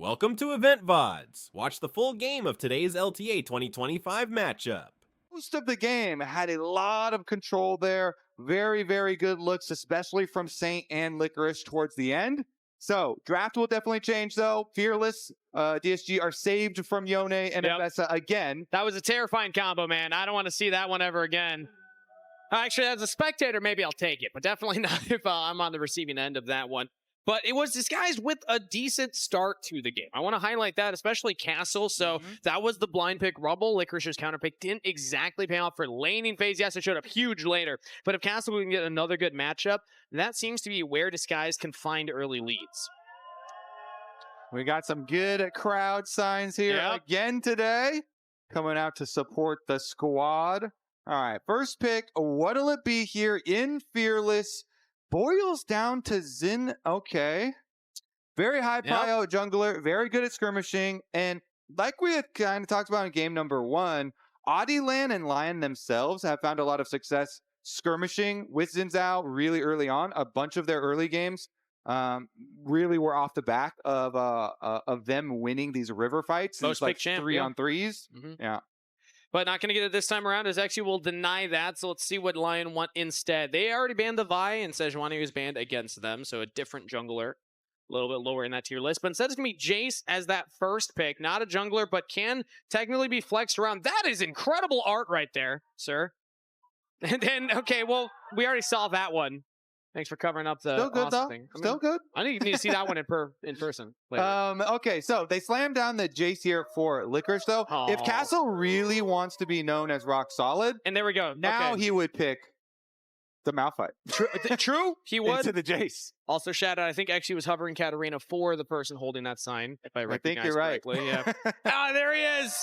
Welcome to Loleventvods. Watch the full game of today's LTA 2025 matchup. Most of the game had a lot of control there. Very, very good looks, especially from Saint and Licorice towards the end. So, draft will definitely change, though. Fearless, DSG are saved from Yone and Abessa again. That was a terrifying combo, man. I don't want to see that one ever again. Actually, as a spectator, maybe I'll take it, but definitely not if I'm on the receiving end of that one. But it was disguised with a decent start to the game. I want to highlight that, especially Castle. So that was the blind pick Rubble. Licorice's counter pick didn't exactly pay off for laning phase. Yes, it showed up huge later. But if Castle can get another good matchup, that seems to be where Disguise can find early leads. We got some good crowd signs here again today. Coming out to support the squad. All right, first pick. What'll it be here in Fearless? Boils down to Zin. Okay. Very high prio jungler. Very good at skirmishing. And like we had kind of talked about in game number 1, Lan and LYON themselves have found a lot of success skirmishing with Xin Zhao really early on. A bunch of their early games really were off the back of them winning these river fights. Most like big champ, 3-on-3s. Yeah. But not going to get it this time around, as actually will deny that. So let's see what LYON want instead. They already banned the Vi, and Sejuani was banned against them. So a different jungler, a little bit lower in that tier list. But instead, it's going to be Jace as that first pick. Not a jungler, but can technically be flexed around. That is incredible art right there, sir. And then, okay, well, we already saw that one. Thanks for covering up the Still good, though. thing. Still good. I need to see that one in person later. Okay, so they slammed down the Jace here for Licorice, though. If Castle really wants to be known as rock solid, and there we go. Now he would pick the Malphite. True, he would. Into the Jace. Also, shout out, I think actually was hovering Katarina for the person holding that sign, if I recognize think you're correctly. right. Yeah. There he is.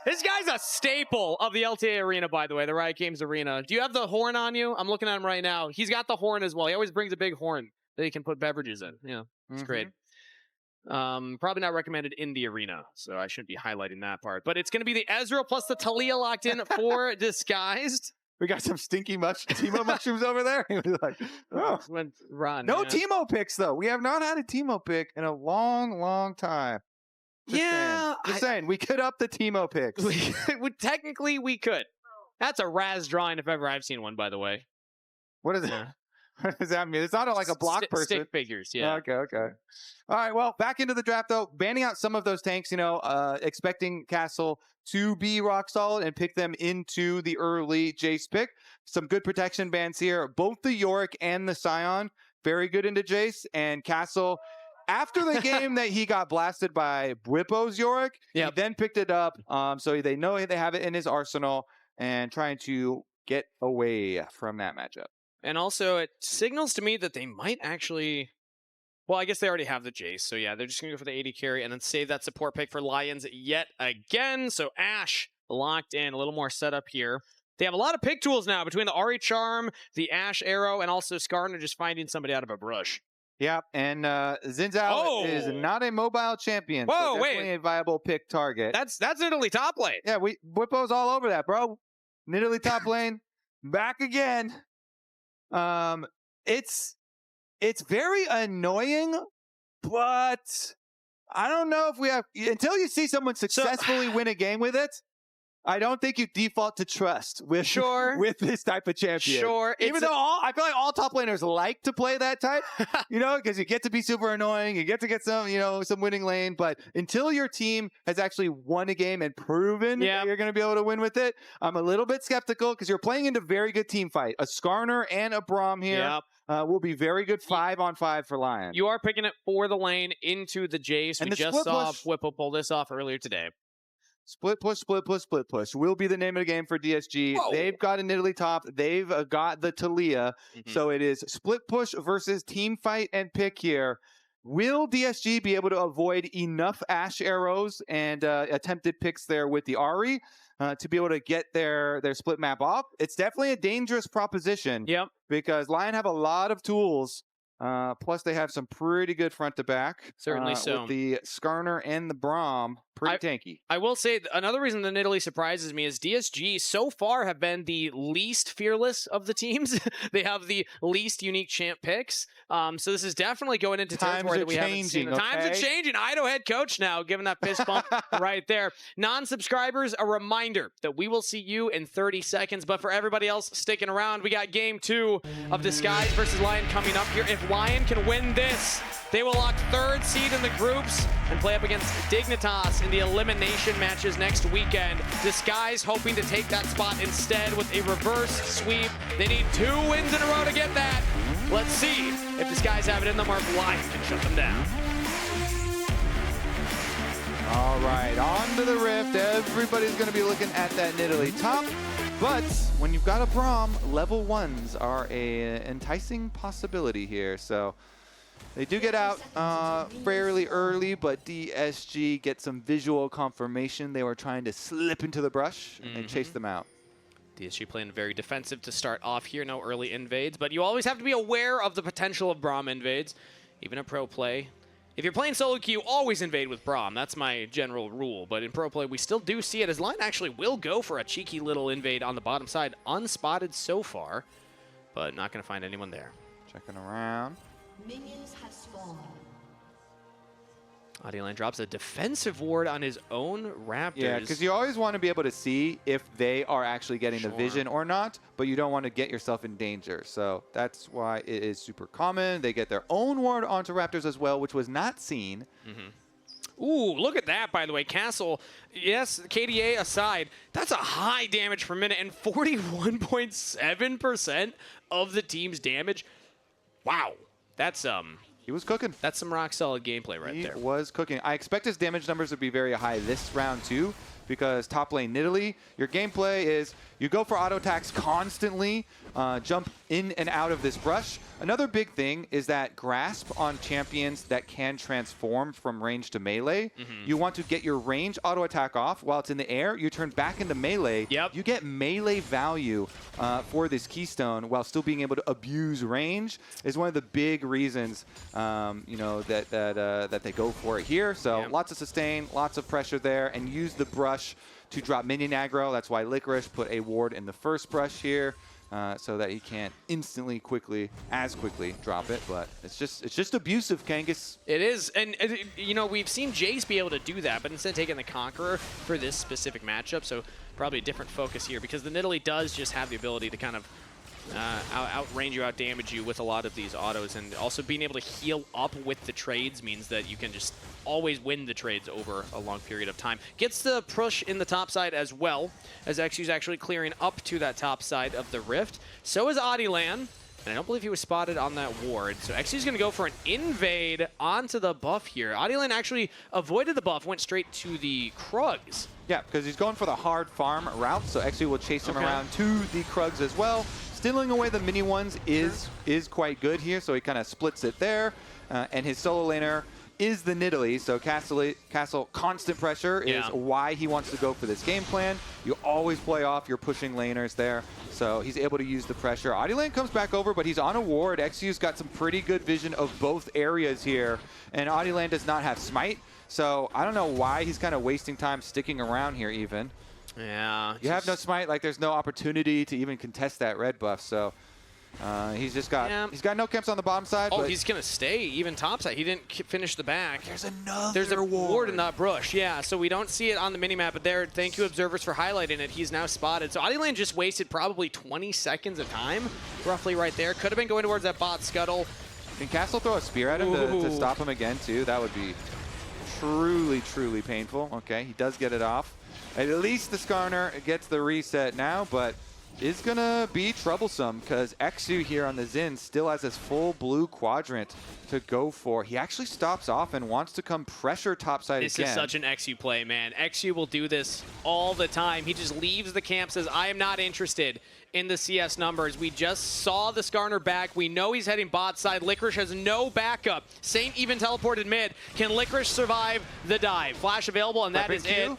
This guy's a staple of the LTA arena, by the way, the Riot Games arena. Do you have the horn on you? I'm looking at him right now. He's got the horn as well. He always brings a big horn that he can put beverages in. Yeah, it's great. Probably not recommended in the arena, so I shouldn't be highlighting that part. But it's going to be the Ezreal plus the Talia locked in for Disguised. We got some stinky Teemo mushrooms over there. He was like, run. No Teemo picks, though. We have not had a Teemo pick in a long, long time. Just saying, we could up the Teemo picks. Technically, we could. That's a Raz drawing if ever I've seen one, by the way. What is it? What does that mean? It's not like a block person. Stick figures, yeah. Okay. All right, well, back into the draft, though. Banning out some of those tanks, expecting Castle to be rock solid and pick them into the early Jace pick. Some good protection bans here. Both the Yorick and the Scion, very good into Jace. And Castle, after the game that he got blasted by Bwipo's Yorick, he then picked it up. So they know they have it in his arsenal and trying to get away from that matchup. And also, it signals to me that they might actually... Well, I guess they already have the Jace. So yeah, they're just going to go for the 80 carry and then save that support pick for Lions yet again. So Ashe locked in, a little more setup here. They have a lot of pick tools now between the Ahri Charm, the Ashe Arrow, and also Skarner just finding somebody out of a brush. Yeah, and Xin Zhao is not a mobile champion. Whoa, so definitely a viable pick target. That's Nidalee top lane. Yeah, Bwipo's all over that, bro. Nidalee top lane, back again. It's very annoying, but I don't know if we have until you see someone successfully win a game with it. I don't think you default to trust with this type of champion. Even though I feel like all top laners like to play that type, because you get to be super annoying, you get to get some, some winning lane. But until your team has actually won a game and proven that you're going to be able to win with it, I'm a little bit skeptical because you're playing into very good team fight. A Skarner and a Braum here will be very good 5-on-5 for LYON. You are picking it for the lane into the Jace. And we just saw Bwipo pull this off earlier today. Split push will be the name of the game for DSG. Whoa. They've got a Nidalee top. They've got the Talia. So it is split push versus team fight and pick here. Will DSG be able to avoid enough Ashe arrows and attempted picks there with the Ahri to be able to get their split map off? It's definitely a dangerous proposition. Because LYON have a lot of tools. Plus, they have some pretty good front to back. Certainly so. With the Skarner and the Braum pretty tanky. I will say another reason that Italy surprises me is DSG so far have been the least fearless of the teams. They have the least unique champ picks. So this is definitely going into territory that we haven't seen. Okay? Times are changing. Idaho head coach now giving that fist bump right there. Non-subscribers, a reminder that we will see you in 30 seconds. But for everybody else sticking around, we got game 2 of Disguise versus LYON coming up here. If LYON can win this, they will lock 3rd seed in the groups and play up against Dignitas in the elimination matches next weekend. Disguise hoping to take that spot instead with a reverse sweep. They need 2 wins in a row to get that. Let's see if Disguise have it in them or if LYON can shut them down. All right, on to the Rift. Everybody's going to be looking at that Italy top. But when you've got a Braum, level 1s are a enticing possibility here. So they do get out fairly early, but DSG gets some visual confirmation. They were trying to slip into the brush and chase them out. DSG playing very defensive to start off here. No early invades, but you always have to be aware of the potential of Braum invades, even in pro play. If you're playing solo queue, always invade with Braum. That's my general rule. But in pro play, we still do see it as LYON actually will go for a cheeky little invade on the bottom side. Unspotted so far, but not going to find anyone there. Checking around. Minions have spawned. Adilan drops a defensive ward on his own Raptors. Yeah, because you always want to be able to see if they are actually getting the vision or not, but you don't want to get yourself in danger. So that's why it is super common. They get their own ward onto Raptors as well, which was not seen. Ooh, look at that, by the way. Castle, yes, KDA aside, that's a high damage per minute and 41.7% of the team's damage. Wow. That's He was cooking. That's some rock solid gameplay right there. He was cooking. I expect his damage numbers to be very high this round too, because top lane Italy, your gameplay is you go for auto attacks constantly, jump in and out of this brush. Another big thing is that grasp on champions that can transform from range to melee. You want to get your range auto attack off while it's in the air. You turn back into melee. You get melee value for this keystone while still being able to abuse range is one of the big reasons you know that they go for it here. So lots of sustain, lots of pressure there, and use the brush to drop minion aggro. That's why Licorice put a ward in the first brush here. So that he can't instantly, quickly drop it, but it's just abusive, Kangas. It is, and you know, we've seen Jace be able to do that, but instead taking the Conqueror for this specific matchup, so probably a different focus here, because the Nidalee does just have the ability to kind of outrange you, outdamage you with a lot of these autos, and also being able to heal up with the trades means that you can just always win the trades over a long period of time. Gets the push in the top side as well, as XU's actually clearing up to that top side of the Rift. So is Adilan, and I don't believe he was spotted on that ward. So XU's going to go for an invade onto the buff here. Adilan actually avoided the buff, went straight to the Krugs. Yeah, because he's going for the hard farm route, so XU will chase him around to the Krugs as well. Stealing away the mini ones is quite good here, so he kind of splits it there. And his solo laner is the Nidalee, so Castle constant pressure is why he wants to go for this game plan. You always play off your pushing laners there, so he's able to use the pressure. Adilan comes back over, but he's on a ward. XU's got some pretty good vision of both areas here, and Adilan does not have smite, so I don't know why he's kind of wasting time sticking around here even. Yeah. You have no smite, like there's no opportunity to even contest that red buff, so he's just got he's got no camps on the bottom side. Oh, but he's gonna stay even top side. He didn't finish the back. There's a ward in that brush. Yeah, so we don't see it on the minimap, but there, thank you observers for highlighting it. He's now spotted. So Adilan just wasted probably 20 seconds of time, roughly right there. Could have been going towards that bot scuttle. Can Castle throw a spear at him to stop him again too? That would be truly, truly painful. Okay, he does get it off. At least the Skarner gets the reset now, but is going to be troublesome because XU here on the Xin still has this full blue quadrant to go for. He actually stops off and wants to come pressure topside again. This is such an XU play, man. XU will do this all the time. He just leaves the camp, says, I am not interested in the CS numbers. We just saw the Skarner back. We know he's heading bot side. Licorice has no backup. Saint even teleported mid. Can Licorice survive the dive? Flash available, and that is it.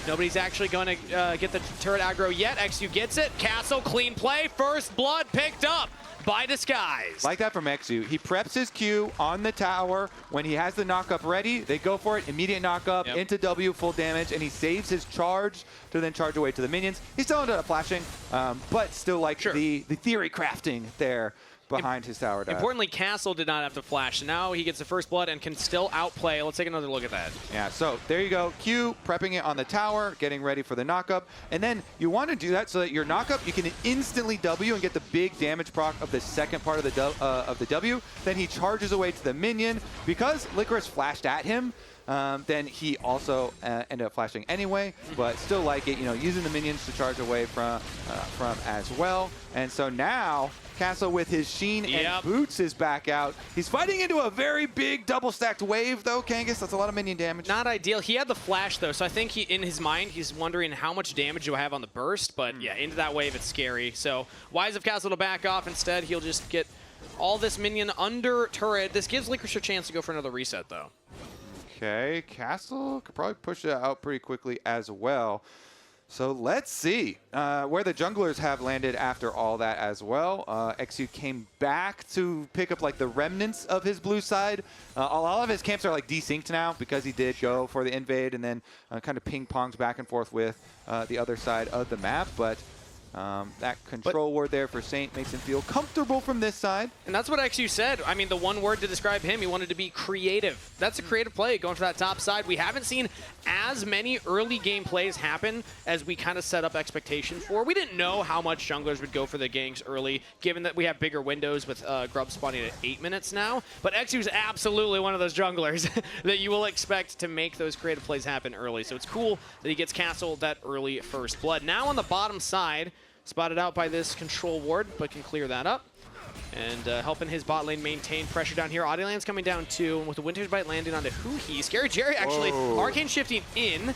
Nobody's actually going to get the turret aggro yet. XU gets it. Castle, clean play. First blood picked up by disguise. Like that from XU. He preps his Q on the tower. When he has the knock-up ready, they go for it. Immediate knock-up into W, full damage, and he saves his charge to then charge away to the minions. He still ended up flashing, but still like the theory crafting there behind his tower dive. Importantly, Castle did not have to flash. Now he gets the first blood and can still outplay. Let's take another look at that. Yeah, so there you go. Q prepping it on the tower, getting ready for the knockup. And then you want to do that so that your knockup, you can instantly W and get the big damage proc of the second part of the W. Then he charges away to the minion. Because Licorice flashed at him, then he also ended up flashing anyway, but still like it, using the minions to charge away from as well. And so now Castle with his Sheen and Boots is back out. He's fighting into a very big double stacked wave though, Kangas. That's a lot of minion damage. Not ideal. He had the flash though, so I think in his mind he's wondering how much damage do I have on the burst, but yeah, into that wave it's scary. So wise of Castle to back off. Instead he'll just get all this minion under turret. This gives Licorice a chance to go for another reset though. Okay, Castle could probably push it out pretty quickly as well. So let's see where the junglers have landed after all that as well. XU came back to pick up like the remnants of his blue side. All of his camps are like desynced now because he did go for the invade and then kind of ping-ponged back and forth with the other side of the map. But that control ward there for Saint makes him feel comfortable from this side. And that's what XU said. I mean, the one word to describe him, he wanted to be creative. That's a creative play, going for that top side. We haven't seen as many early game plays happen as we kind of set up expectation for. We didn't know how much junglers would go for the ganks early, given that we have bigger windows with Grub spawning at 8 minutes now. But XU's absolutely one of those junglers that you will expect to make those creative plays happen early. So it's cool that he gets Castle that early first blood. Now on the bottom side, spotted out by this control ward, but can clear that up. And helping his bot lane maintain pressure down here. Audioland's coming down too, and with the Winter's Bite landing onto Huhi. Scary Jerry actually arcane shifting in,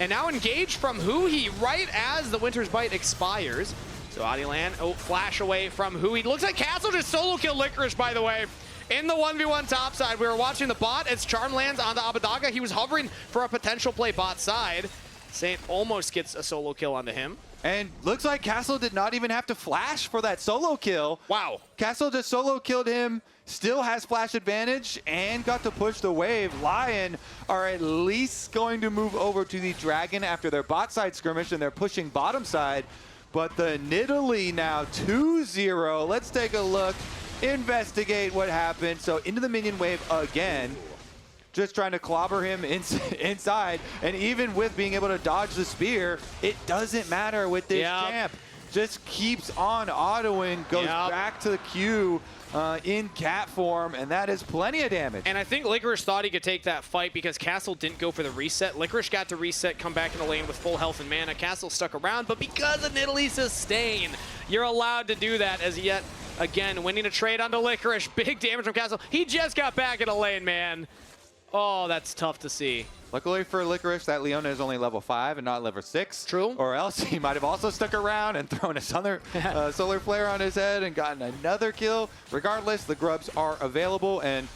and now engaged from Huhi right as the Winter's Bite expires. So Audioland, flash away from Huhi. Looks like Castle just solo kill Licorice, by the way. In the 1v1 top side, we were watching the bot as Charm lands onto Abadaga. He was hovering for a potential play bot side. Saint almost gets a solo kill onto him. And looks like Castle did not even have to flash for that solo kill. Wow. Castle just solo killed him, still has flash advantage, and got to push the wave. LYON are at least going to move over to the Dragon after their bot side skirmish, and they're pushing bottom side. But the Nidalee now 2-0. Let's take a look, investigate what happened. So into the minion wave again. Just trying to clobber him inside. And even with being able to dodge the spear, it doesn't matter with this champ. Just keeps on autoing, goes back to the Q in cat form, and that is plenty of damage. And I think Licorice thought he could take that fight because Castle didn't go for the reset. Licorice got to reset, come back in the lane with full health and mana. Castle stuck around, but because of Nidalee's sustain, you're allowed to do that as yet again winning a trade onto Licorice. Big damage from Castle. He just got back in the lane, man. Oh, that's tough to see. Luckily for Licorice, that LYON is only level 5 and not level 6. True. Or else he might have also stuck around and thrown a solar flare on his head and gotten another kill. Regardless, the grubs are available, and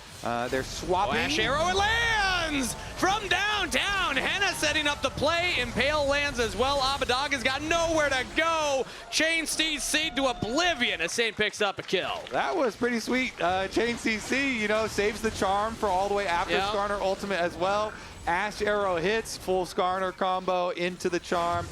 they're swapping. Flash arrow, it lands from downtown. Henna setting up the play. Impale lands as well. Abadaga's got nowhere to go. Chain CC to oblivion as Saint picks up a kill. That was pretty sweet. Chain CC, saves the charm for all the way after Skarner ultimate as well. Ash arrow hits, full Skarner combo into the charm.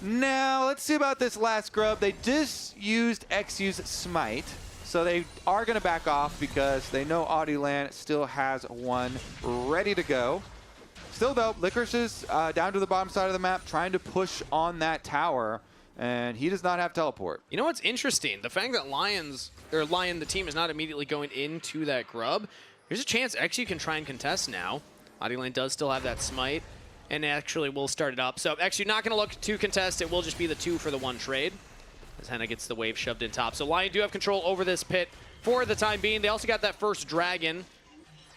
Now, let's see about this last grub. They just used XU's smite. So they are going to back off because they know Audioland still has one ready to go. Still though, Licorice is down to the bottom side of the map trying to push on that tower, and he does not have teleport. You know what's interesting? The fact that LYON, the team, is not immediately going into that grub. There's a chance XU can try and contest now. Audioland does still have that smite, and actually will start it up. So XU not going to look to contest. It will just be the 2 for the 1 trade, as Henna gets the wave shoved in top. So LYON do have control over this pit for the time being. They also got that first dragon,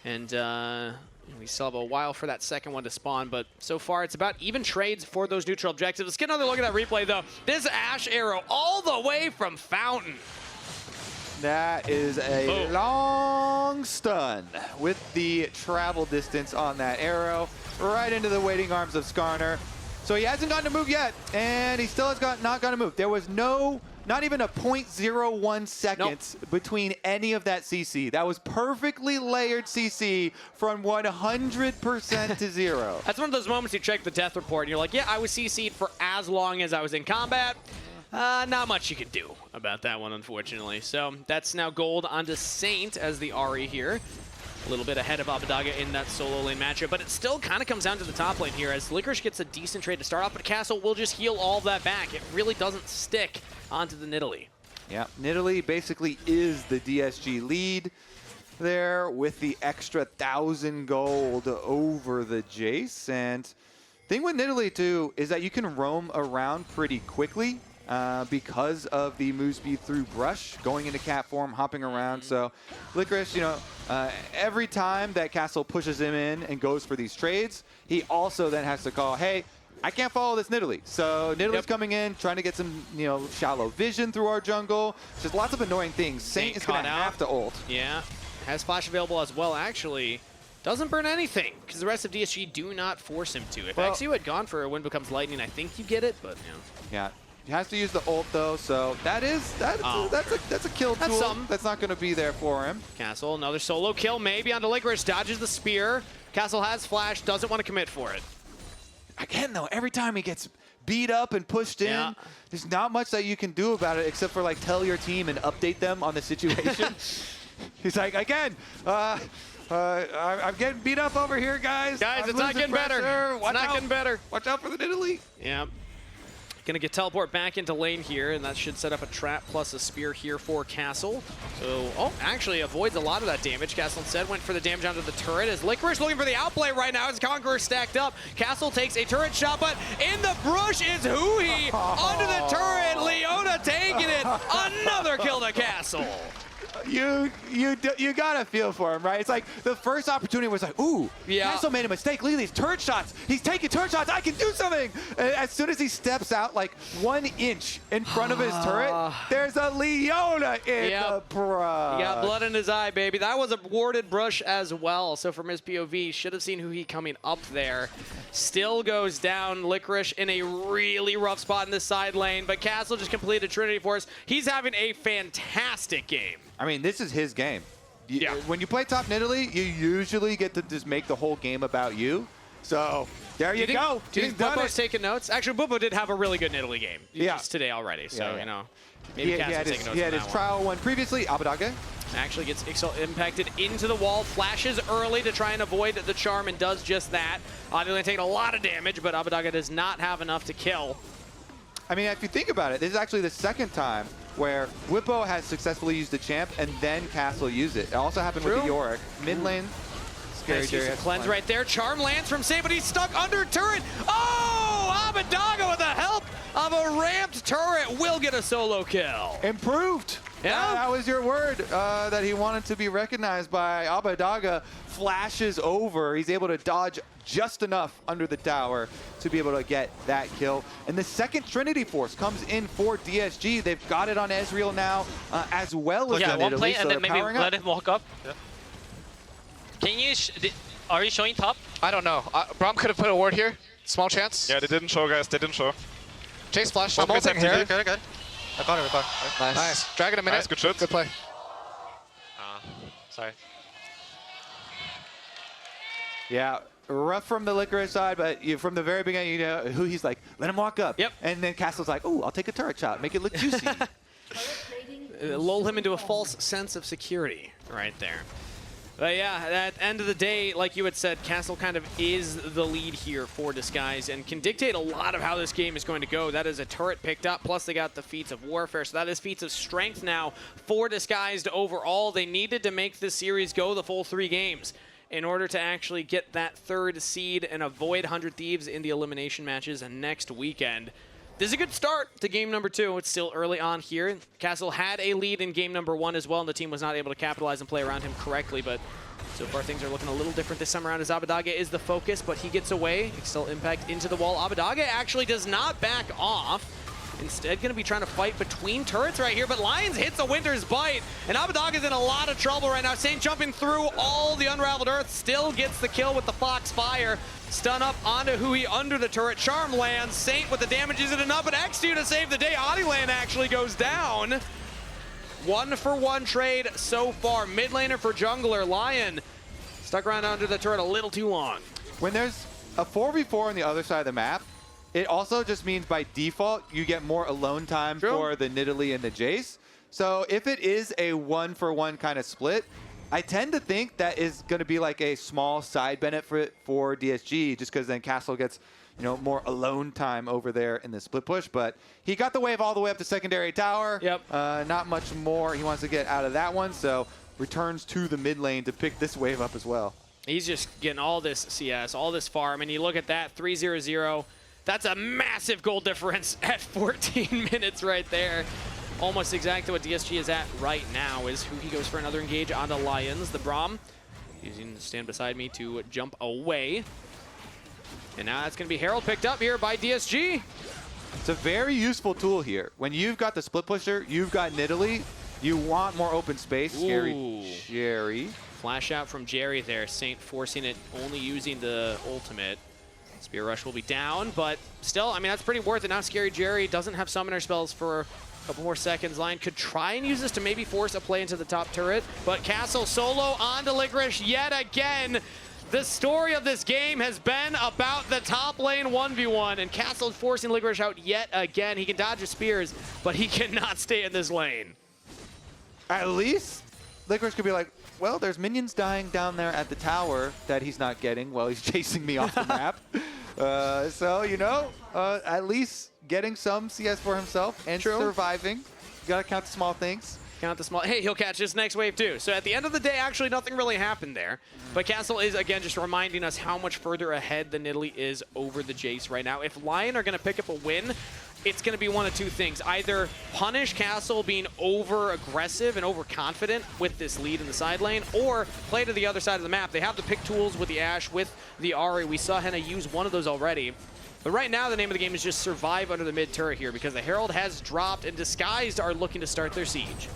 and we still have a while for that second one to spawn, but so far it's about even trades for those neutral objectives. Let's get another look at that replay, though. This Ash arrow all the way from Fountain. That is a long stun with the travel distance on that arrow, right into the waiting arms of Skarner. So he hasn't gotten to move yet, and he still has not gotten to move. There was no not even a 0.01 seconds between any of that CC. That was perfectly layered CC from 100% to 0. That's one of those moments you check the death report and you're like, yeah, I was CC'd for as long as I was in combat. Not much you could do about that one, unfortunately. So that's now gold onto Saint as the Ahri here. A little bit ahead of Abbedagge in that solo lane matchup, but it still kind of comes down to the top lane here as Licorice gets a decent trade to start off, but Castle will just heal all of that back. It really doesn't stick onto the Nidalee. Yeah, Nidalee basically is the DSG lead there with the extra 1,000 gold over the Jace. And the thing with Nidalee too is that you can roam around pretty quickly. Because of the move speed through brush, going into cat form, hopping around. So Licorice, every time that Castle pushes him in and goes for these trades, he also then has to call, hey, I can't follow this Nidalee. So Nidalee's coming in, trying to get some, shallow vision through our jungle. Just lots of annoying things. Saint is going to have to ult. Yeah, has flash available as well, actually. Doesn't burn anything, because the rest of DSG do not force him to. If XU had gone for a Wind Becomes Lightning, I think you get it, but yeah. He has to use the ult though, so that's a kill tool. That's not going to be there for him. Castle, another solo kill, maybe onto Licorice, dodges the spear. Castle has flash, doesn't want to commit for it. Again though, every time he gets beat up and pushed in, there's not much that you can do about it except for tell your team and update them on the situation. He's like, again, I'm getting beat up over here, guys. It's not getting better. It's not getting better. Watch out for the Nidalee. Yeah. Gonna get teleport back into lane here, and that should set up a trap plus a spear here for Castle. So, actually avoids a lot of that damage. Castle instead went for the damage onto the turret as Licorice looking for the outplay right now as Conqueror stacked up. Castle takes a turret shot, but in the brush is Hui onto the turret. Leona taking it. Another kill to Castle. You gotta feel for him, right? It's like the first opportunity was like, ooh, Castle made a mistake. Look at these turret shots. He's taking turret shots. I can do something. And as soon as he steps out 1 inch in front of his turret, there's a Leona in the brush. He got blood in his eye, baby. That was a warded brush as well. So from his POV, should have seen Hui coming up there. Still goes down. Licorice in a really rough spot in the side lane, but Castle just completed Trinity Force. He's having a fantastic game. I mean, this is his game. When you play top Nidalee, you usually get to just make the whole game about you. So there you go. Do you think Bubbo's taking notes? Actually, Bubbo did have a really good Nidalee game today already. So, maybe Castle's taking notes. He had his trial one previously. Abbedagge actually gets impacted into the wall, flashes early to try and avoid the charm, and does just that. Obviously taking a lot of damage, but Abbedagge does not have enough to kill. I mean, if you think about it, this is actually the second time where Whippo has successfully used the champ and then Castle used it. It also happened with the Yorick. Mid lane, scary Jerry. Cleanse right there. Charm lands from Saint, but he's stuck under turret. Oh! Abbedagge with the help of a ramped turret will get a solo kill. Improved. Yeah, that was your word, that he wanted to be recognized by. Abbedagge flashes over. He's able to dodge just enough under the tower to be able to get that kill. And the second Trinity Force comes in for DSG. They've got it on Ezreal now, as well as one play, and then maybe let him walk up. Can you? Are you showing top? I don't know. Braum could have put a ward here. Small chance. Yeah, they didn't show, guys. They didn't show. Chase flash. I'm ulting here. Good. I got it. Nice. Dragon a minute. Nice, good shot. Good play. Sorry. Yeah, rough from the Licorice side, but from the very beginning, who he's like, let him walk up. Yep. And then Castle's like, ooh, I'll take a turret shot, make it look juicy. Lull him into a false sense of security right there. But yeah, at the end of the day, like you had said, Castle kind of is the lead here for Disguise and can dictate a lot of how this game is going to go. That is a turret picked up, plus they got the feats of warfare, so that is feats of strength now for Disguised overall. They needed to make this series go the full 3 games in order to actually get that 3rd seed and avoid 100 Thieves in the elimination matches next weekend. This is a good start to game number 2. It's still early on here. Castle had a lead in game number 1 as well, and the team was not able to capitalize and play around him correctly, but so far things are looking a little different this time around as Abbedagge is the focus, but he gets away. Excel impact into the wall. Abbedagge actually does not back off. Instead, going to be trying to fight between turrets right here, but Lions hits a Winter's Bite, and Abadaga's in a lot of trouble right now. Saint jumping through all the Unraveled Earth, still gets the kill with the Foxfire. Stun up onto Hui under the turret. Charm lands. Saint with the damage isn't enough, but X2 to save the day. Adilan actually goes down. 1-for-1 trade so far. Mid laner for jungler. Lion stuck around under the turret a little too long. When there's a 4v4 on the other side of the map, it also just means by default you get more alone time for the Nidalee and the Jace. So if it is a 1-for-1 kind of split, I tend to think that is going to be like a small side benefit for DSG, just because then Castle gets, you know, more alone time over there in the split push. But he got the wave all the way up to secondary tower. Yep. Not much more he wants to get out of that one, so returns to the mid lane to pick this wave up as well. He's just getting all this CS, all this farm, and you look at that, 3-0-0. That's a massive goal difference at 14 minutes right there. Almost exactly what DSG is at right now is who he goes for another engage onto Lions. The Braum using to stand beside me to jump away. And now that's going to be Herald picked up here by DSG. It's a very useful tool here. When you've got the split pusher, you've got Nidalee, you want more open space. Scary Jerry. Flash out from Jerry there. Saint forcing it, only using the ultimate. Spear Rush will be down, but still, I mean, that's pretty worth it. Now Scary Jerry doesn't have summoner spells for a couple more seconds. Lion could try and use this to maybe force a play into the top turret, but Castle solo onto Licorice yet again. The story of this game has been about the top lane 1v1, and Castle forcing Licorice out yet again. He can dodge his spears, but he cannot stay in this lane. At least Licorice could be like, well, there's minions dying down there at the tower that he's not getting while he's chasing me off the map. So, you know, at least getting some CS for himself and surviving. You gotta count the small things. Count the small. Hey, he'll catch this next wave too. So at the end of the day, actually nothing really happened there. But Castle is, again, just reminding us how much further ahead the Nidalee is over the Jace right now. If Lion are going to pick up a win, it's going to be one of two things. Either punish Castle being over-aggressive and overconfident with this lead in the side lane, or play to the other side of the map. They have the pick tools with the Ashe, with the Ahri. We saw Henna use one of those already. But right now, the name of the game is just survive under the mid turret here, because the Herald has dropped and Disguised are looking to start their siege.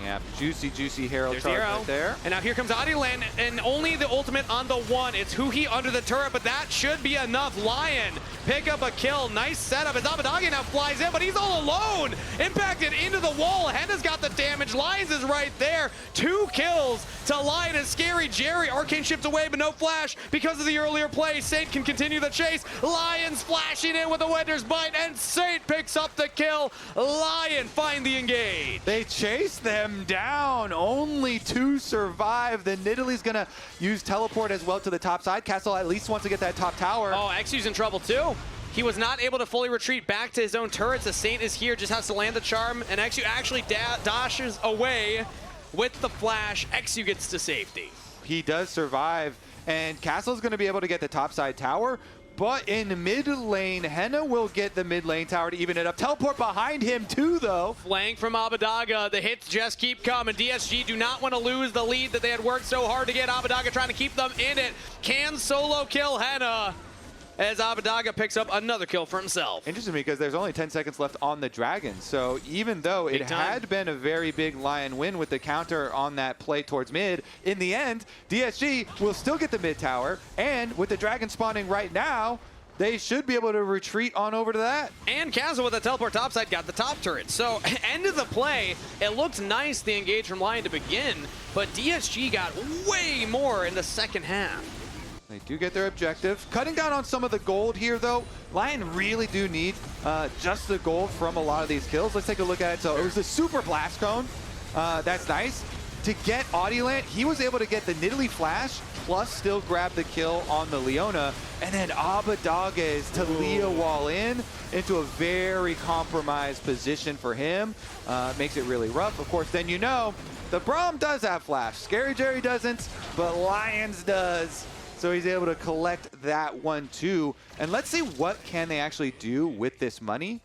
Yeah, juicy Herald There's charge the arrow. right there. And now here comes Adilan, and only the ultimate on the one. It's Huhi under the turret, but that should be enough. Lion pick up a kill. Nice setup as Abadagi now flies in, but he's all alone. Impacted into the wall. Henna's got the damage. Lions is right there. 2 kills to Lion and Scary Jerry. Arcane shipped away, but no flash because of the earlier play. Saint can continue the chase. Lions flashing in with a Winter's Bite, and Saint picks up the kill. Lion find the engage. They chase them down. Only 2 survive. The Nidalee's gonna use teleport as well to the top side. Castle at least wants to get that top tower. Oh, Xu's in trouble too. He was not able to fully retreat back to his own turrets. The Saint is here, just has to land the charm, and Xu actually dashes away with the flash. Xu gets to safety. He does survive, and Castle's gonna be able to get the top side tower. But in mid lane, Henna will get the mid lane tower to even it up. Teleport behind him too, though. Flank from Abadaga. The hits just keep coming. DSG do not want to lose the lead that they had worked so hard to get. Abadaga trying to keep them in it. Can solo kill Henna as Abadaga picks up another kill for himself. Interesting because there's only 10 seconds left on the Dragon. So even though it had been a very big Lion win with the counter on that play towards mid, in the end, DSG will still get the mid tower. And with the Dragon spawning right now, they should be able to retreat on over to that. And Castle with the teleport topside got the top turret. So end of the play, it looked nice, the engage from Lion to begin, but DSG got way more in the second half. They do get their objective. Cutting down on some of the gold here, though. Lion really do need just the gold from a lot of these kills. Let's take a look at it. So it was the super blast cone. That's nice. To get Adilan, he was able to get the Nidalee flash, plus still grab the kill on the Leona. And then Abadaga is to Leo wall in into a very compromised position for him. Makes it really rough. Of course, then you know, the Braum does have flash. Scary Jerry doesn't, but Lions does. So he's able to collect that one too. And let's see what can they actually do with this money.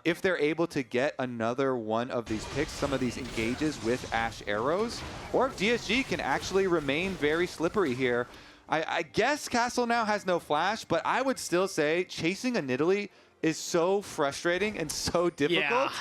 If they're able to get another one of these picks, some of these engages with Ashe arrows, or if DSG can actually remain very slippery here. I guess Castle now has no flash, but I would still say chasing a Nidalee is so frustrating and so difficult. Yeah.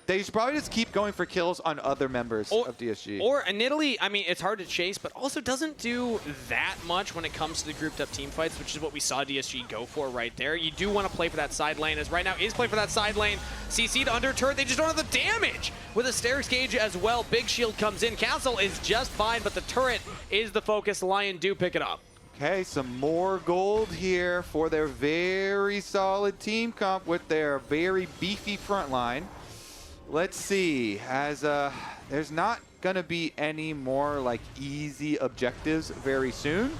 They should probably just keep going for kills on other members of DSG. Or in Italy, I mean, it's hard to chase, but also doesn't do that much when it comes to the grouped up team fights, which is what we saw DSG go for right there. You do want to play for that side lane, as right now is playing for that side lane. CC'd under turret, they just don't have the damage. With a Stairs Gauge as well, Big Shield comes in. Castle is just fine, but the turret is the focus. Lion do pick it up. Okay, some more gold here for their very solid team comp with their very beefy front line. Let's see, as there's not gonna be any more like easy objectives very soon.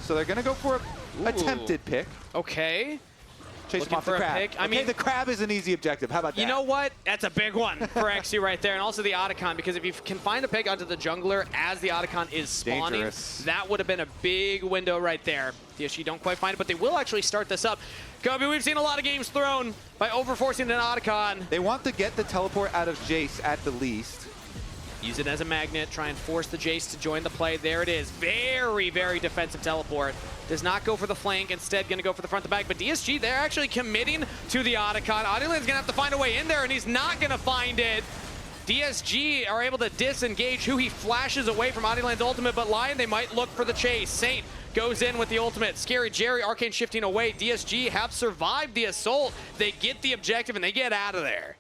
So they're gonna go for a attempted pick. Okay. Chase Looking him off the for a crab. pick. I Okay, mean, the crab is an easy objective. How about that? You know what? That's a big one for XU right there. And also the Otacon, because if you can find a pick onto the jungler as the Otacon is spawning, Dangerous. that would have been a big window right there. DSG don't quite find it, but they will actually start this up. Kobe, we've seen a lot of games thrown by overforcing an Otacon. They want to get the teleport out of Jace at the least. Use it as a magnet, try and force the Jace to join the play. There it is. Very, very defensive teleport. Does not go for the flank, instead going to go for the front to back. But DSG, they're actually committing to the Otacon. Audieland's going to have to find a way in there, and he's not going to find it. DSG are able to disengage who he flashes away from Audieland's ultimate, but Lion, they might look for the chase. Saint goes in with the ultimate. Scary Jerry, Arcane shifting away. DSG have survived the assault. They get the objective, and they get out of there.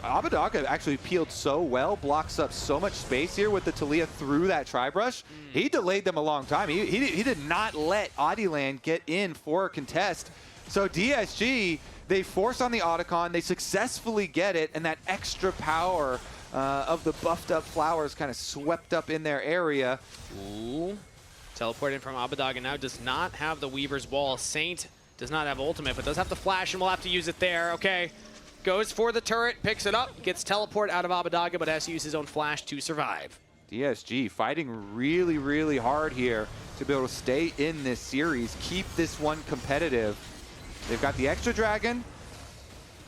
Abbedagge actually peeled so well, blocks up so much space here with the Taliyah through that tri-brush. He delayed them a long time. He did not let Audieland get in for a contest. So DSG, they force on the Otacon, they successfully get it, and that extra power of the buffed up flowers kind of swept up in their area. Ooh. Teleported from Abbedagge now does not have the Weaver's Wall. Saint does not have ultimate, but does have the flash, and we'll have to use it there. Okay. Goes for the turret, picks it up, gets teleport out of Abbedagge, but has to use his own flash to survive. DSG fighting really, really hard here to be able to stay in this series, keep this one competitive. They've got the extra dragon,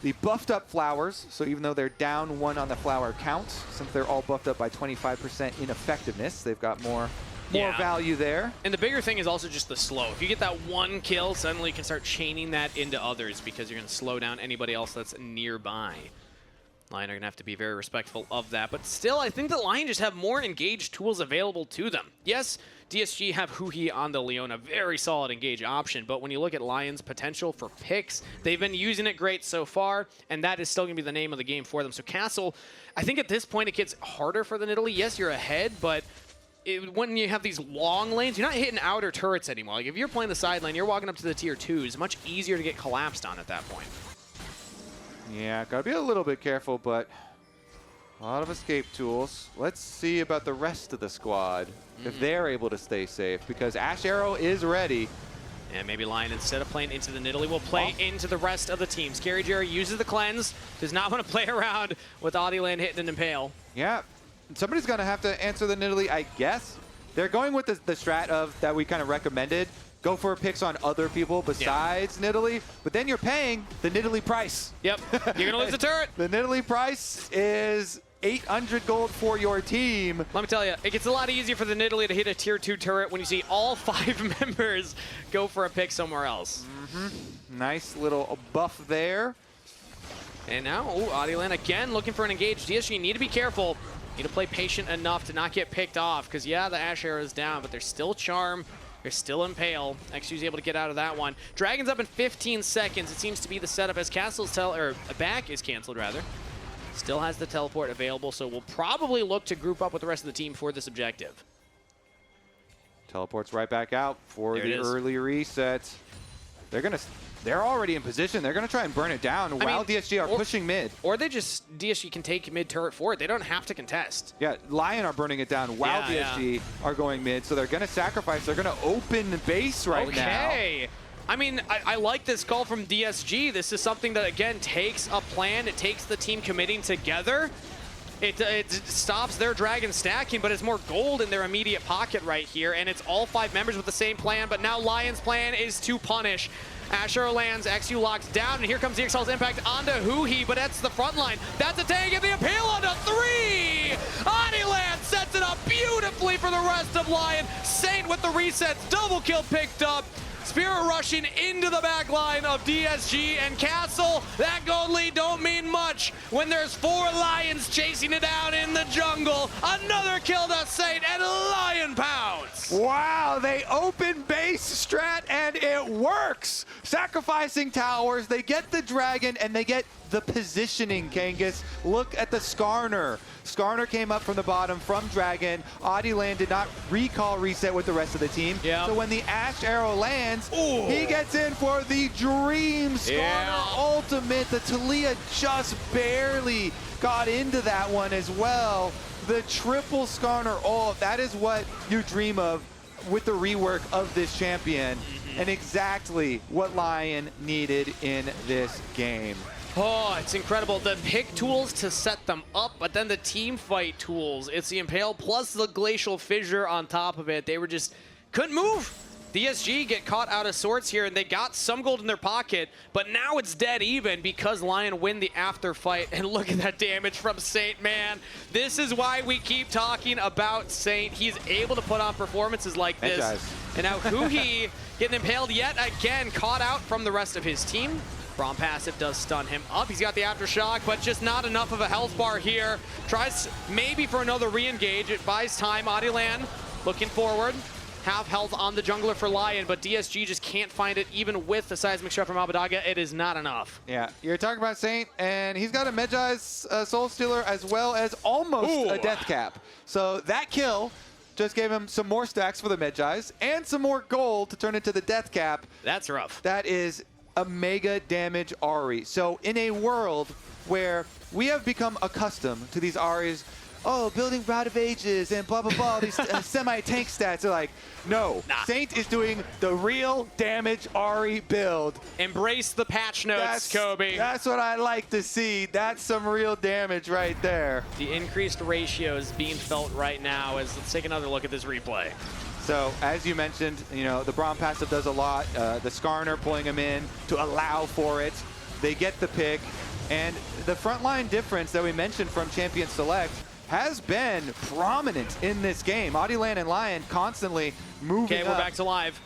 the buffed up flowers, so even though they're down 1 on the flower count, since they're all buffed up by 25% in effectiveness, they've got more value there. And the bigger thing is also just the slow. If you get that one kill, suddenly you can start chaining that into others because you're going to slow down anybody else that's nearby. Lion are going to have to be very respectful of that. But still, I think that Lion just have more engaged tools available to them. Yes, DSG have Huhi on the LYON, a very solid engage option. But when you look at Lion's potential for picks, they've been using it great so far, and that is still going to be the name of the game for them. So Castle, I think at this point it gets harder for the Nidalee. Yes, you're ahead, but when you have these long lanes, you're not hitting outer turrets anymore. Like if you're playing the side lane, you're walking up to the tier 2s. It's much easier to get collapsed on at that point. Yeah, gotta be a little bit careful, but a lot of escape tools. Let's see about the rest of the squad, if they're able to stay safe, because Ash Arrow is ready. And maybe Lion, instead of playing into the Nidalee, will play into the rest of the team. Scary Jerry uses the cleanse, does not want to play around with Audieland hitting an impale. Yeah. Somebody's going to have to answer the Nidalee, I guess. They're going with the strat of that we kind of recommended. Go for picks on other people besides Nidalee, but then you're paying the Nidalee price. Yep, you're going to lose the turret. The Nidalee price is 800 gold for your team. Let me tell you, it gets a lot easier for the Nidalee to hit a tier 2 turret when you see all 5 members go for a pick somewhere else. Nice little buff there. And now, Audieland again looking for an engaged. DSG need to be careful. Need to play patient enough to not get picked off, because yeah, the Ash Arrow is down, but there's still Charm, there's still Impale. XU's able to get out of that one. Dragon's up in 15 seconds. It seems to be the setup as Castle's back is canceled rather. Still has the teleport available, so we'll probably look to group up with the rest of the team for this objective. Teleports right back out for the early reset. They're already in position. They're going to try and burn it down while DSG are pushing mid. Or DSG can take mid turret for it. They don't have to contest. Yeah, Lion are burning it down while DSG are going mid, so they're going to sacrifice. They're going to open base right now. Okay. I mean, I like this call from DSG. This is something that, again, takes a plan. It takes the team committing together. It stops their dragon stacking, but it's more gold in their immediate pocket right here, and it's all 5 members with the same plan, but now Lion's plan is to punish. Asher lands, XU locks down, and here comes the Excel's impact onto Huhi, but that's the front line. That's a tank, and the appeal onto 3! Audieland sets it up beautifully for the rest of Lion. Saint with the resets, double kill picked up. Spirit rushing into the back line of DSG and Castle. That gold lead don't mean much when there's 4 Lions chasing it down in the jungle. Another kill to Saint and Lion pounds. Wow, they open base strat and it works. Sacrificing towers, they get the dragon and they get the positioning, Kangas. Look at the Skarner. Skarner came up from the bottom from Dragon. Adilan did not recall reset with the rest of the team. Yep. So when the Ash arrow lands, he gets in for the Dream Skarner ultimate. The Talia just barely got into that one as well. The triple Skarner ult, that is what you dream of with the rework of this champion. And exactly what Lion needed in this game. Oh, it's incredible. The pick tools to set them up, but then the team fight tools. It's the Impale plus the Glacial Fissure on top of it. They were just, couldn't move. DSG get caught out of sorts here, and they got some gold in their pocket, but now it's dead even because Lion win the after fight. And look at that damage from Saint, man. This is why we keep talking about Saint. He's able to put on performances like this. And now Huhi getting impaled yet again, caught out from the rest of his team. Braum passive does stun him up. He's got the aftershock, but just not enough of a health bar here. Tries maybe for another re-engage. It buys time. Adilan looking forward. Half health on the jungler for Lion, but DSG just can't find it even with the seismic shot from Abadaga. It is not enough. Yeah, you're talking about Saint, and he's got a Medjai's Soul Stealer as well as almost a Death Cap. So that kill just gave him some more stacks for the Medjai's and some more gold to turn into the Death Cap. That's rough. That is a mega damage Ahri. So in a world where we have become accustomed to these Ahris, building Rod of Ages and blah, blah, blah, these semi-tank stats, they're like, no, Saint is doing the real damage Ahri build. Embrace the patch notes, Kobe. That's what I like to see. That's some real damage right there. The increased ratio is being felt right now as let's take another look at this replay. So, as you mentioned, the Braum passive does a lot. The Skarner pulling him in to allow for it. They get the pick. And the frontline difference that we mentioned from Champion Select has been prominent in this game. Adilan and Lion constantly moving up. Okay, we're back to live.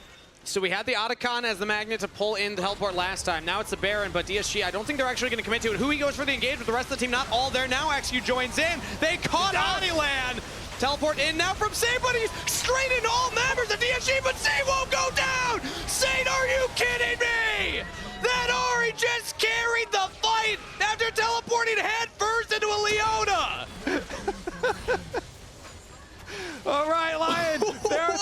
So we had the Otacon as the magnet to pull in the heliport last time. Now it's the Baron, but DSG, I don't think they're actually going to commit to it. Hui goes for the engage, but the rest of the team not all there. Now XQ joins in. They caught Adilan. Teleport in now from Saint, but he's straight into all members of DSG, but Saint won't go down! Saint, are you kidding me? That Ahri just carried the fight after teleporting head first into a Leona! All right, Lion. There are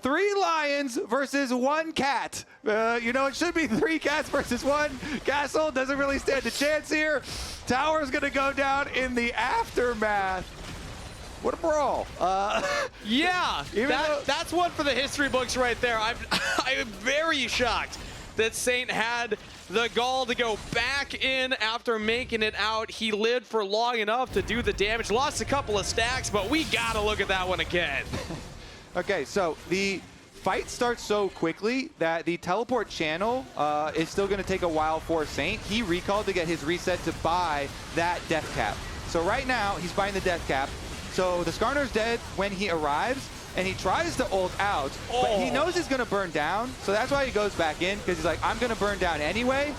three lions versus 1 cat. It should be 3 cats versus 1. Castle doesn't really stand a chance here. Tower's going to go down in the aftermath. What a brawl. Yeah, that's one for the history books right there. I'm very shocked that Saint had the gall to go back in after making it out. He lived for long enough to do the damage. Lost a couple of stacks, but we got to look at that one again. Okay, so the fight starts so quickly that the teleport channel is still going to take a while for Saint. He recalled to get his reset to buy that death cap. So right now, he's buying the death cap. So the Skarner's dead when he arrives, and he tries to ult out, but he knows he's going to burn down, so that's why he goes back in, because he's like, I'm going to burn down anyway.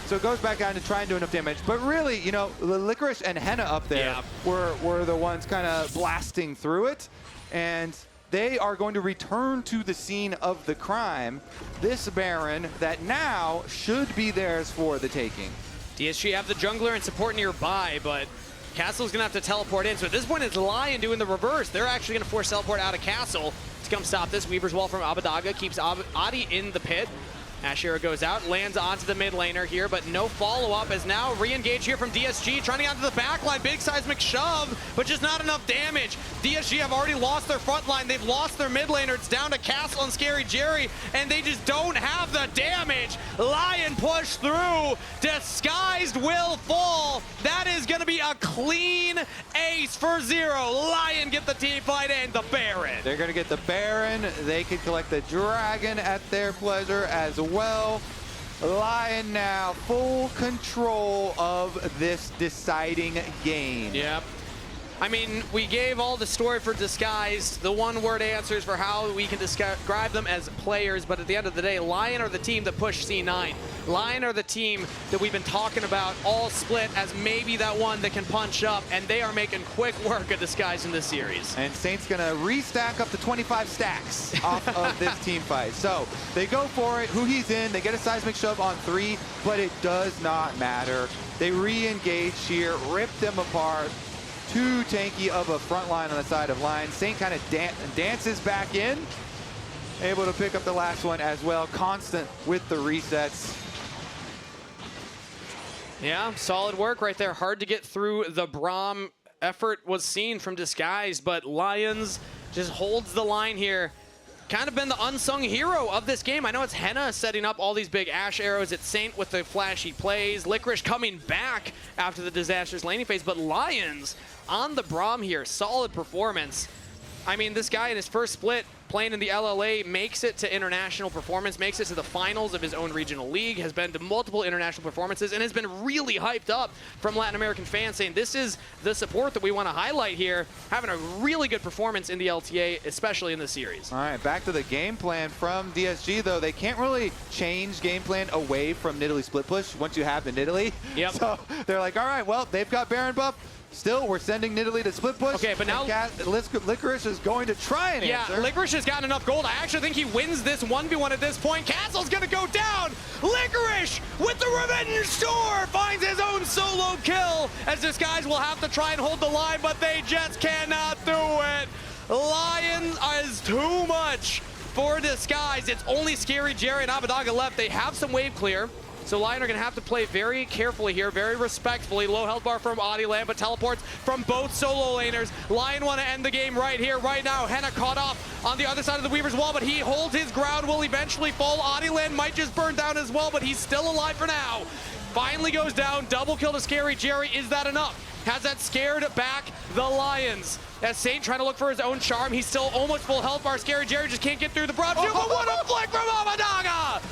So it goes back down to try and do enough damage. But really, the Licorice and Henna up there were the ones kind of blasting through it, and they are going to return to the scene of the crime. This Baron that now should be theirs for the taking. DSG have the jungler and support nearby, but Castle's going to have to teleport in. So at this point, it's Lion doing the reverse. They're actually going to force teleport out of Castle to come stop this. Weaver's Wall from Abadaga keeps Adi in the pit. Ashera goes out, lands onto the mid laner here, but no follow-up as now re-engage here from DSG, trying to get onto the back line. Big seismic shove, but just not enough damage. DSG have already lost their front line. They've lost their mid laner. It's down to Castle and Scary Jerry, and they just don't have the damage. Lion push through. Disguised will fall. That is going to be a clean ace for 0. Lion get the team fight and the Baron. They're going to get the Baron. They can collect the Dragon at their pleasure as well. Lion now full control of this deciding game. Yep. I mean, we gave all the story for Disguised, the one-word answers for how we can describe them as players, but at the end of the day, LYON are the team that pushed C9. LYON are the team that we've been talking about all split as maybe that one that can punch up, and they are making quick work of Disguised in this series. And Saint's gonna restack up to 25 stacks off of this team fight. So they go for it, who he's in, they get a seismic shove on 3, but it does not matter. They re-engage here, rip them apart. Too tanky of a front line on the side of LYON. Saint kind of dances back in, able to pick up the last one as well. Constant with the resets. Yeah, solid work right there. Hard to get through the Braum. Effort was seen from Disguised, but LYONs just holds the line here. Kind of been the unsung hero of this game. I know it's Henna setting up all these big Ash arrows. It's Saint with the flashy plays. Licorice coming back after the disastrous laning phase, but LYONs on the Braum here. Solid performance. I mean, this guy in his first split playing in the LLA makes it to international performance, makes it to the finals of his own regional league, has been to multiple international performances, and has been really hyped up from Latin American fans, saying this is the support that we want to highlight here, having a really good performance in the LTA, especially in the series. All right, back to the game plan from DSG, though. They can't really change game plan away from Nidalee split push once you have the Nidalee. Yep. So they're like, all right, well, they've got Baron buff. Still, we're sending Nidalee to split push. Okay, but now Licorice is going to try and answer. Yeah, Licorice has gotten enough gold. I actually think he wins this 1v1 at this point. Castle's gonna go down. Licorice with the revenge store finds his own solo kill, as Disguise will have to try and hold the line, but they just cannot do it. LYON is too much for Disguise. It's only Scary Jerry and Abadaga left. They have some wave clear. So LYON are going to have to play very carefully here, very respectfully. Low health bar from Adiland, but teleports from both solo laners. LYON want to end the game right here, right now. Henna caught off on the other side of the Weaver's wall, but he holds his ground, will eventually fall. Adiland might just burn down as well, but he's still alive for now. Finally goes down, double kill to Scary Jerry. Is that enough? Has that scared back the LYONs? As Saint trying to look for his own charm, he's still almost full health bar. Scary Jerry just can't get through the broad shield, but what a flick from Abadaga!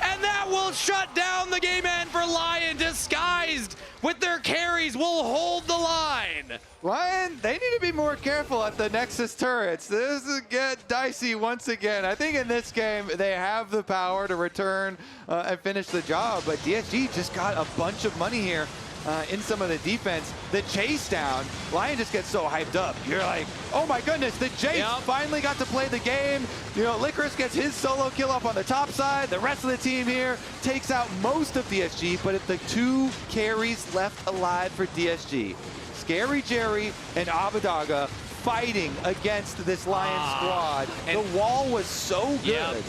And that will shut down the game end for LYON. Disguised with their carries will hold the line. LYON, they need to be more careful at the Nexus turrets. This is get dicey once again. I think in this game, they have the power to return and finish the job, but DSG just got a bunch of money here. In some of the defense, the chase down, LYON just gets so hyped up. You're like, oh my goodness, the chase finally got to play the game. You know, Licorice gets his solo kill up on the top side. The rest of the team here takes out most of DSG, but it's the 2 carries left alive for DSG. Scary Jerry and Abadaga fighting against this LYON squad. The wall was so good.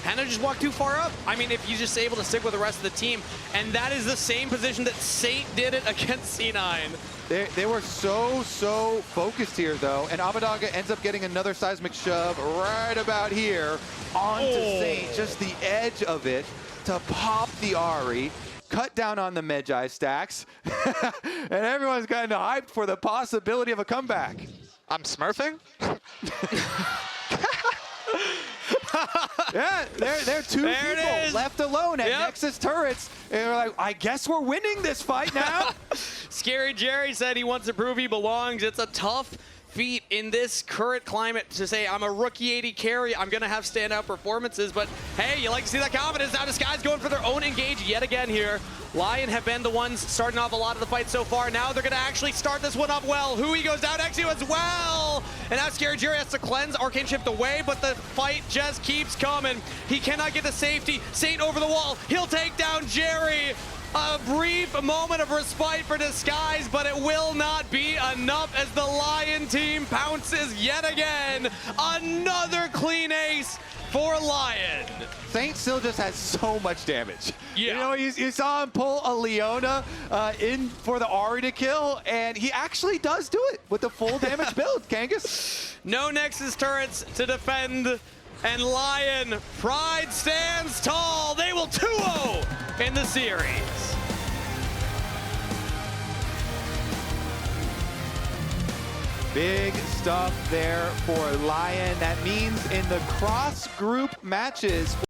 Henna just walked too far up. I mean, if you're just able to stick with the rest of the team, and that is the same position that Saint did it against C9. They were so focused here, though, and Abadaga ends up getting another seismic shove right about here onto Saint, just the edge of it to pop the Ahri, cut down on the Magi stacks, and everyone's kind of hyped for the possibility of a comeback. I'm smurfing? Yeah, they're 2 people left alone at Nexus turrets. And they're like, I guess we're winning this fight now. Scary Jerry said he wants to prove he belongs. It's a tough feat in this current climate to say, I'm a rookie 80 carry, I'm going to have standout performances, but hey, you like to see that confidence. Now Disguise going for their own engage yet again here. LYON have been the ones starting off a lot of the fight so far. Now they're going to actually start this one up well. Hui goes down, Exio as well. And now Scary Jerry has to cleanse Arcane Shift away, but the fight just keeps coming. He cannot get the safety. Saint over the wall. He'll take down Jerry. A brief moment of respite for Disguise, but it will not be enough as the LYON team pounces yet again. Another clean ace for LYON. Saint still just has so much damage. Yeah. You know, you saw him pull a Leona in for the Ahri to kill, and he actually does do it with the full damage build, Kangas. No Nexus turrets to defend, and LYON, pride stands tall. They will 2-0 in the series. Big stuff there for LYON. That means in the cross-group matches,